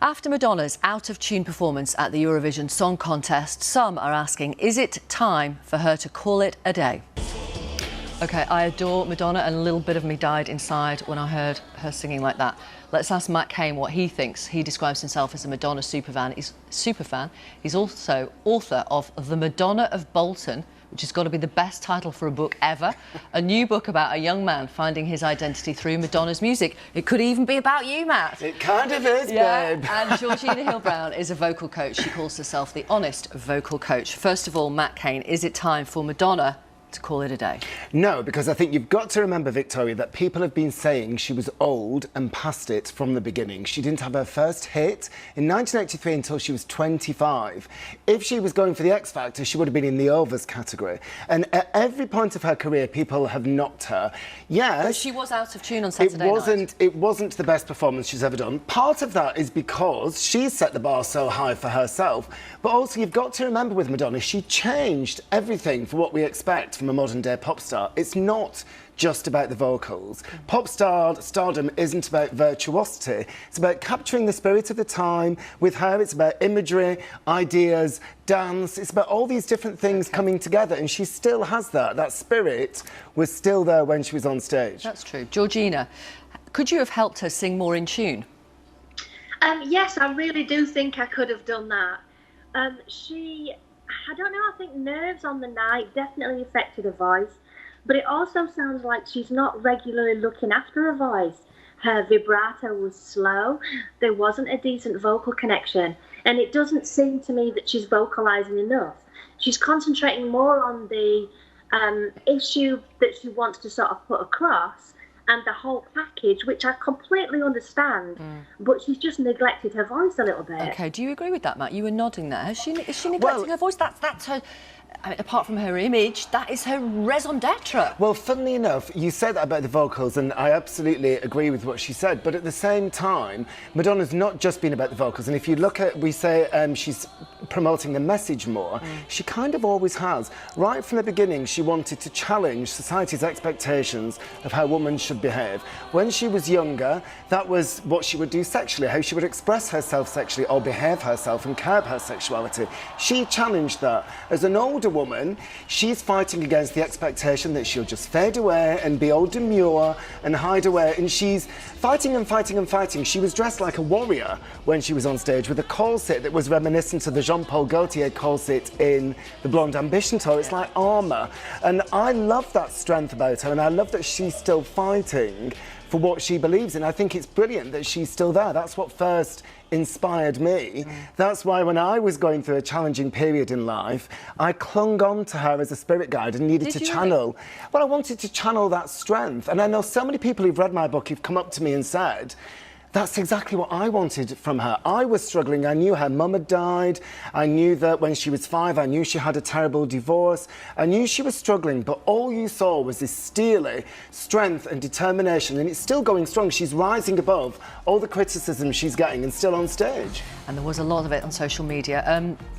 After Madonna's out-of-tune performance at the Eurovision Song Contest, some are asking, is it time for her to call it a day? OK, I adore Madonna, and a little bit of me died inside when I heard her singing like that. Let's ask Matt Cain what he thinks. He describes himself as a Madonna superfan. He's also author of The Madonna of Bolton, which has got to be the best title for a book ever. A new book about a young man finding his identity through Madonna's music. It could even be about you, Matt. It kind of is, babe. And Georgina Hill-Brown is a vocal coach. She calls herself the honest vocal coach. First of all, Matt Cain, is it time for Madonna to call it a day? No, because I think you've got to remember, Victoria, that people have been saying she was old and past it from the beginning. She didn't have her first hit in 1983 until she was 25. If she was going for the X Factor, she would have been in the overs category. And at every point of her career, people have knocked her. Yes, but she was out of tune on Saturday night. It wasn't the best performance she's ever done. Part of that is because she set the bar so high for herself. But also, you've got to remember with Madonna, she changed everything for what we expect from a modern-day pop star. It's not just about the vocals. Pop stardom isn't about virtuosity. It's about capturing the spirit of the time. With her, it's about imagery, ideas, dance. It's about all these different things coming together, and she still has that. That spirit was still there when she was on stage. That's true. Georgina, could you have helped her sing more in tune? Yes, I really do think I could have done that. I don't know, I think nerves on the night definitely affected her voice, but it also sounds like she's not regularly looking after her voice. Her vibrato was slow, there wasn't a decent vocal connection, and it doesn't seem to me that she's vocalising enough. She's concentrating more on the issue that she wants to sort of put across, and the whole package, which I completely understand, but she's just neglected her voice a little bit. OK, do you agree with that, Matt? You were nodding there. Is she neglecting her voice? That's her... I mean, apart from her image, that is her raison d'etre. Well, funnily enough, you said that about the vocals, and I absolutely agree with what she said. But at the same time, Madonna's not just been about the vocals. And if you look at, we say she's promoting the message more, she kind of always has. Right from the beginning, she wanted to challenge society's expectations of how women should behave. When she was younger, that was what she would do sexually, how she would express herself sexually or behave herself and curb her sexuality. She challenged that. As an older woman, she's fighting against the expectation that she'll just fade away and be all demure and hide away, and she's fighting and fighting and fighting. She was dressed like a warrior when she was on stage with a corset that was reminiscent of the Jean-Paul Gaultier corset in the Blonde Ambition tour. It's like armour, and I love that strength about her, and I love that she's still fighting for what she believes in. I think it's brilliant that she's still there. That's what first inspired me. That's why when I was going through a challenging period in life, I clung on to her as a spirit guide and needed to channel. Well, I wanted to channel that strength. And I know so many people who've read my book who've come up to me and said, that's exactly what I wanted from her. I was struggling. I knew her mum had died. I knew that when she was 5, I knew she had a terrible divorce. I knew she was struggling, but all you saw was this steely strength and determination, and it's still going strong. She's rising above all the criticism she's getting and still on stage. And there was a lot of it on social media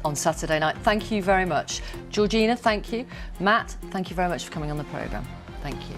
on Saturday night. Thank you very much. Georgina, thank you. Matt, thank you very much for coming on the programme. Thank you.